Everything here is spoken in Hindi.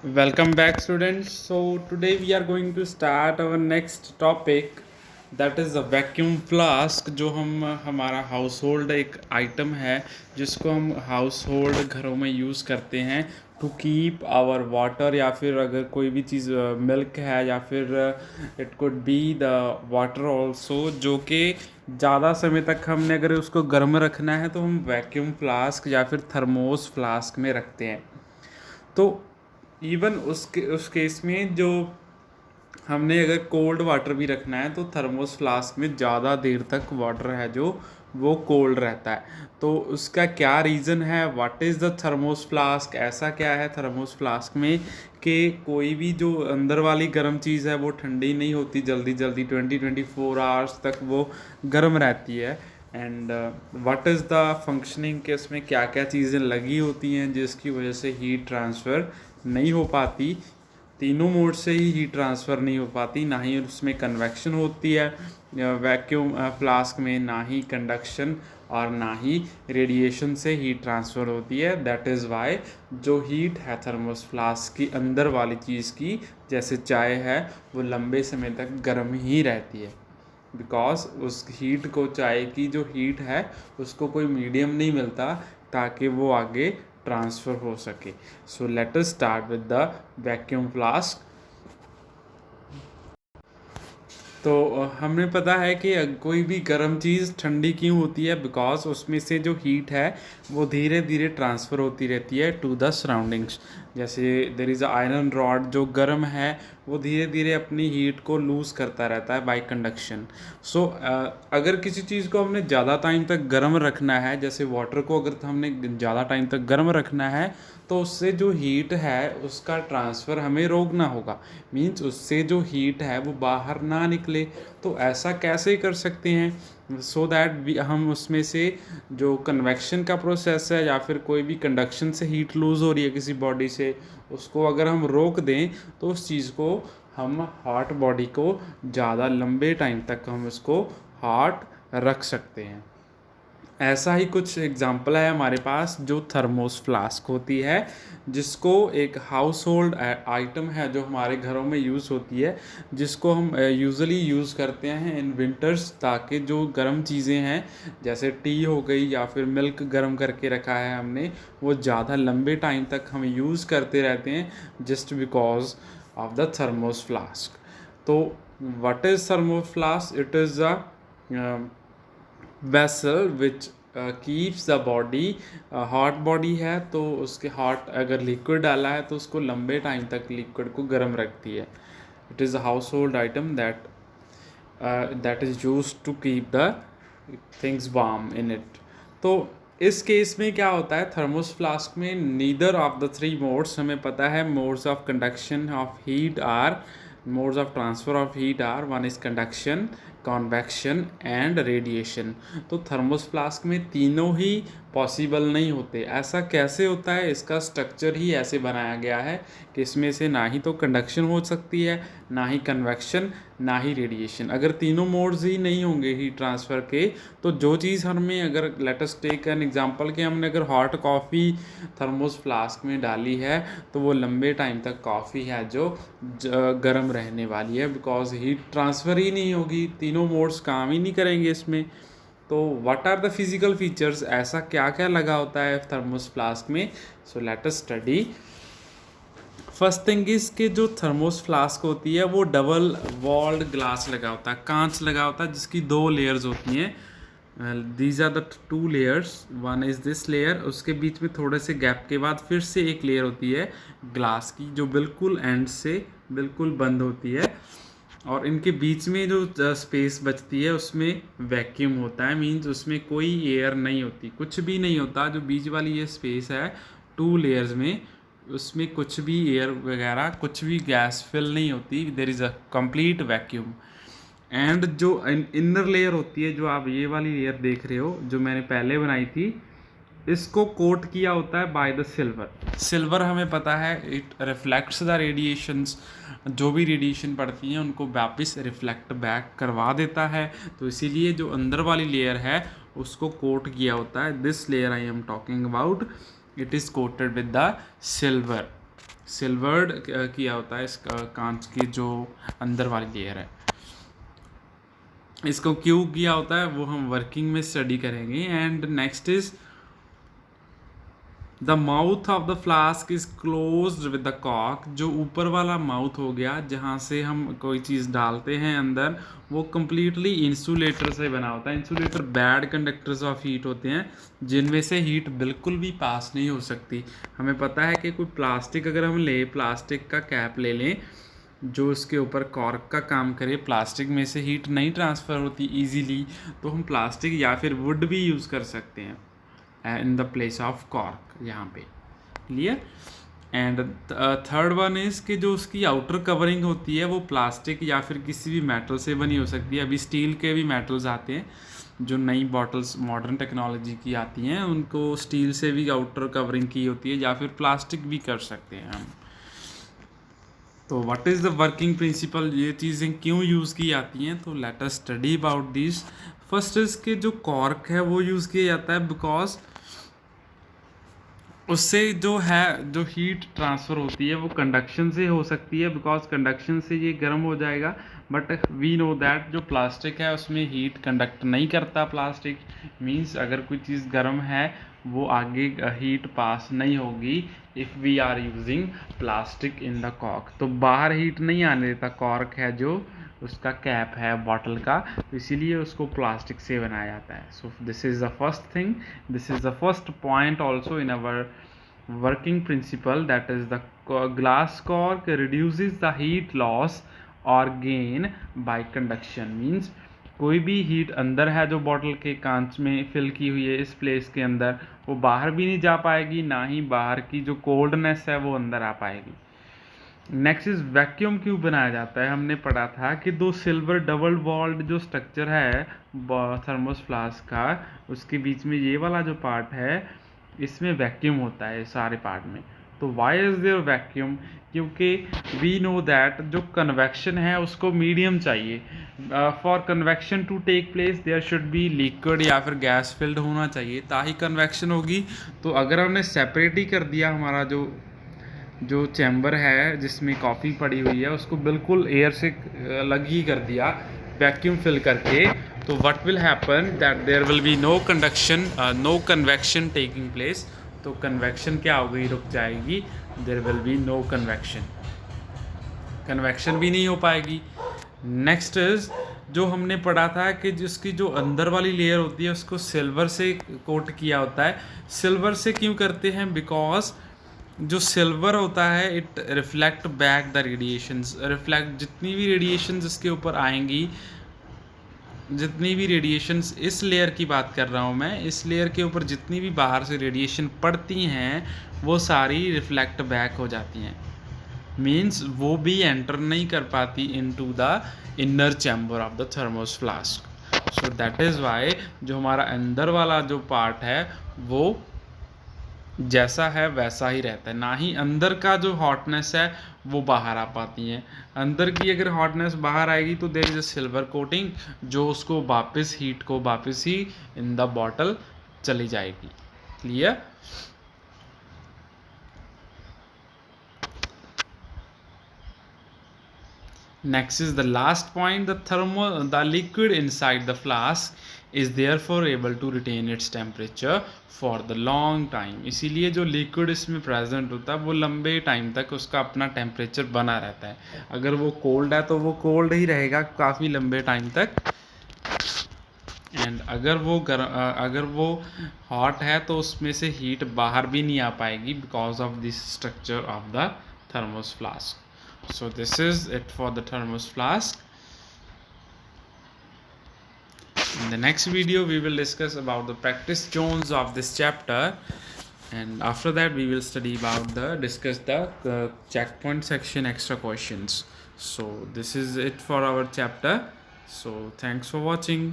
Welcome back, students. So, today we are going to start our next topic, that is a vacuum flask, जो हम हमारा हाउस होल्ड एक आइटम है जिसको हम हाउस होल्ड घरों में यूज़ करते हैं टू कीप आवर वाटर, या फिर अगर कोई भी चीज़ मिल्क है, या फिर it could be the water also, जो कि ज़्यादा समय तक हमने अगर उसको गर्म रखना है तो हम वैक्यूम फ्लास्क या फिर थर्मोस फ्लास्क में रखते हैं। तो इवन उस केस में जो हमने अगर कोल्ड वाटर भी रखना है तो थर्मोस फ्लास्क में ज़्यादा देर तक वाटर है जो वो कोल्ड रहता है। तो उसका क्या रीज़न है, what is the thermos flask, ऐसा क्या है थर्मोस फ्लास्क में कि कोई भी जो अंदर वाली गर्म चीज़ है वो ठंडी नहीं होती जल्दी जल्दी, 20-24 आवर्स तक वो गर्म रहती है। And what is the functioning के उसमें क्या क्या चीज़ें लगी होती हैं जिसकी वजह से हीट ट्रांसफ़र नहीं हो पाती। तीनों मोड से ही हीट ट्रांसफ़र नहीं हो पाती, ना ही उसमें कन्वेक्शन होती है वैक्यूम फ्लास्क में, ना ही कंडक्शन और ना ही रेडिएशन से हीट ट्रांसफ़र होती है। दैट इज़ वाई जो हीट है थर्मोस फ्लास्क की अंदर वाली चीज़ की, जैसे चाय है, वो लंबे समय तक गर्म ही रहती है, बिकॉज उस हीट को, चाय की जो हीट है उसको कोई मीडियम नहीं मिलता ताकि वो आगे ट्रांसफ़र हो सके। सो let us start with the vacuum flask. तो हमें पता है कि कोई भी गर्म चीज़ ठंडी क्यों होती है, बिकॉज उसमें से जो हीट है वो धीरे धीरे ट्रांसफ़र होती रहती है टू द सराउंडिंग्स। जैसे देर इज़ आयरन रॉड जो गर्म है वो धीरे धीरे अपनी हीट को लूज़ करता रहता है बाय कंडक्शन। सो अगर किसी चीज़ को हमने ज़्यादा टाइम तक गर्म रखना है, जैसे वाटर को अगर हमने ज़्यादा टाइम तक गर्म रखना है तो उससे जो हीट है उसका ट्रांसफ़र हमें रोकना होगा। मीन्स उससे जो हीट है वो बाहर ना निकले। तो ऐसा कैसे कर सकते हैं, सो दैट हम उसमें से जो कन्वेक्शन का प्रोसेस है या फिर कोई भी कंडक्शन से हीट लूज़ हो रही है किसी बॉडी से, उसको अगर हम रोक दें तो उस चीज़ को हम हॉट बॉडी को ज़्यादा लंबे टाइम तक हम उसको हॉट रख सकते हैं। ऐसा ही कुछ एग्जांपल है हमारे पास जो थर्मोस फ्लास्क होती है, जिसको एक हाउस होल्ड आइटम है जो हमारे घरों में यूज़ होती है, जिसको हम यूजुअली यूज़ करते हैं इन विंटर्स, ताकि जो गर्म चीज़ें हैं जैसे टी हो गई या फिर मिल्क गर्म करके रखा है हमने, वो ज़्यादा लंबे टाइम तक हम यूज़ करते रहते हैं just because of the thermos flask. तो what is thermos flask? It is a vessel which keeps the body, hot body है तो उसके हॉट अगर लिक्विड डाला है तो उसको लंबे टाइम तक लिक्विड को गर्म रखती है। It is a household item that is use to keep the things warm in it. तो इस केस में क्या होता है, थर्मोस फ्लास्क में neither of the three modes, हमें पता है modes of conduction of heat are, modes of transfer of heat are, one is conduction, convection and radiation. तो थर्मोस फ्लास्क में तीनों ही पॉसिबल नहीं होते। ऐसा कैसे होता है, इसका स्ट्रक्चर ही ऐसे बनाया गया है कि इसमें से ना ही तो कंडक्शन हो सकती है, ना ही कन्वेक्शन, ना ही रेडिएशन। अगर तीनों मोड्स ही नहीं होंगे हीट ट्रांसफ़र के, तो जो चीज़ हमें, अगर let us take an example कि हमने अगर हॉट कॉफ़ी थर्मोस फ्लास्क में डाली है तो वो लंबे टाइम तक कॉफ़ी है जो गर्म रहने वाली है, बिकॉज हीट ट्रांसफ़र ही नहीं होगी, तीनों मोड्स काम ही नहीं करेंगे इसमें। तो what are the physical features, ऐसा क्या क्या लगा होता है थर्मोस फ्लास्क में? So let us study. First thing is कि जो थर्मोस फ्लास्क होती है वो डबल वॉल्ड ग्लास लगा होता है, कांच लगा होता है जिसकी दो लेयर्स होती हैं। These are the two layers, one is this layer, उसके बीच में थोड़े से गैप के बाद फिर से एक लेयर होती है ग्लास की जो बिल्कुल एंड से बिल्कुल बंद होती है, और इनके बीच में जो स्पेस बचती है उसमें वैक्यूम होता है। मीन्स उसमें कोई एयर नहीं होती, कुछ भी नहीं होता। जो बीच वाली ये स्पेस है टू लेयर्स में, उसमें कुछ भी एयर वगैरह, कुछ भी गैस फिल नहीं होती, there is a complete vacuum. And जो इनर लेयर होती है, जो आप ये वाली लेयर देख रहे हो जो मैंने पहले बनाई थी, इसको कोट किया होता है बाय द सिल्वर। सिल्वर हमें पता है इट रिफ्लेक्ट्स द रेडिएशंस, जो भी रेडिएशन पड़ती हैं उनको वापस रिफ्लेक्ट बैक करवा देता है। तो इसीलिए जो अंदर वाली लेयर है उसको कोट किया होता है। This layer I am talking about, it is coated with the silver. Silvered किया होता है इस कांच की जो अंदर वाली लेयर है। इसको क्यों किया होता है वो हम वर्किंग में स्टडी करेंगे। And next is the mouth of the flask is closed with the कॉक। जो ऊपर वाला माउथ हो गया जहाँ से हम कोई चीज़ डालते हैं अंदर, वो कम्प्लीटली इंसुलेटर से बना होता है। Insulator bad conductors of heat होते हैं जिनमें से हीट बिल्कुल भी पास नहीं हो सकती। हमें पता है कि कोई प्लास्टिक अगर हम ले, प्लास्टिक का कैप ले लें जो इसके ऊपर कॉर्क का काम करे, प्लास्टिक में से हीट नहीं ट्रांसफ़र होती इजीली, तो हम प्लास्टिक या फिर वुड भी यूज़ कर सकते हैं in the place of cork यहाँ पे। Clear. And third one is कि जो उसकी आउटर कवरिंग होती है वो प्लास्टिक या फिर किसी भी मेटल से बनी हो सकती है। अभी स्टील के भी मेटल्स आते हैं, जो नई बॉटल्स मॉडर्न टेक्नोलॉजी की आती हैं उनको स्टील से भी आउटर कवरिंग की होती है, या फिर प्लास्टिक भी कर सकते हैं हम। तो what is the working principle, ये चीज़ें क्यों यूज़ की जाती हैं, तो late us study about this. First is के जो कॉर्क है वो यूज़ किया जाता है बिकॉज उससे जो है जो हीट ट्रांसफ़र होती है वो कंडक्शन से हो सकती है, बिकॉज कंडक्शन से ये गर्म हो जाएगा। बट वी नो दैट जो प्लास्टिक है उसमें हीट कंडक्ट नहीं करता। प्लास्टिक मीन्स अगर कोई चीज़ गर्म है वो आगे हीट पास नहीं होगी if we are using plastic in the cork. तो बाहर हीट नहीं आने देता कॉर्क है जो उसका कैप है बॉटल का, तो इसीलिए उसको प्लास्टिक से बनाया जाता है। So this is the first thing, this is the first point also in our working principle, that is the glass cork reduces the heat loss or gain by conduction। means कोई भी हीट अंदर है जो बॉटल के कांच में फिल की हुई है इस प्लेस के अंदर, वो बाहर भी नहीं जा पाएगी, ना ही बाहर की जो कोल्डनेस है वो अंदर आ पाएगी। नेक्स्ट इज वैक्यूम क्यों बनाया जाता है। हमने पढ़ा था कि दो सिल्वर डबल वॉल्ड जो स्ट्रक्चर है थर्मोस फ्लास्क का, उसके बीच में ये वाला जो पार्ट है इसमें वैक्यूम होता है सारे पार्ट में। तो वाई इज़ देयर वैक्यूम, क्योंकि वी नो दैट जो कन्वेक्शन है उसको मीडियम चाहिए। For convection to take place there should be liquid या फिर गैस फिल्ड होना चाहिए, ताकि कन्वेक्शन होगी। तो अगर हमने सेपरेट ही कर दिया हमारा जो चैम्बर है जिसमें कॉफ़ी पड़ी हुई है उसको बिल्कुल एयर से अलग ही कर दिया वैक्यूम फिल करके, तो what will happen that there will be no conduction, no convection taking place. तो कन्वेक्शन क्या हो गई, रुक जाएगी, there will be no convection, convection भी नहीं हो पाएगी। नेक्स्ट इज जो हमने पढ़ा था कि जिसकी जो अंदर वाली लेयर होती है उसको सिल्वर से कोट किया होता है। सिल्वर से क्यों करते हैं, बिकॉज जो सिल्वर होता है it reflect back the radiations, reflect जितनी भी रेडिएशंस इसके ऊपर आएंगी, जितनी भी रेडिएशंस, इस लेयर की बात कर रहा हूँ मैं, इस लेयर के ऊपर जितनी भी बाहर से रेडिएशन पड़ती हैं वो सारी रिफ्लेक्ट बैक हो जाती हैं। मीन्स वो भी एंटर नहीं कर पाती into the inner chamber of the thermos flask. So that is why जो हमारा अंदर वाला जो पार्ट है वो जैसा है वैसा ही रहता है, ना ही अंदर का जो हॉटनेस है वो बाहर आ पाती है। अंदर की अगर हॉटनेस बाहर आएगी तो there is a silver coating जो उसको वापस हीट को वापस ही इन द बॉटल चली जाएगी। Clear. Next is the last point, the liquid inside the flask is therefore able to retain its temperature for the long time। इसीलिए जो लिक्विड इसमें प्रेजेंट होता है वो लंबे टाइम तक उसका अपना टेम्परेचर बना रहता है। अगर वो कोल्ड है तो वो कोल्ड ही रहेगा काफ़ी लंबे टाइम तक, एंड अगर वो हॉट है तो उसमें से हीट बाहर भी नहीं आ पाएगी because of this structure of the thermos flask. So this is it for the thermos flask. In the next video we will discuss about the practice zones of this chapter, and after that we will study about discuss the checkpoint section extra questions. So this is it for our chapter. So thanks for watching.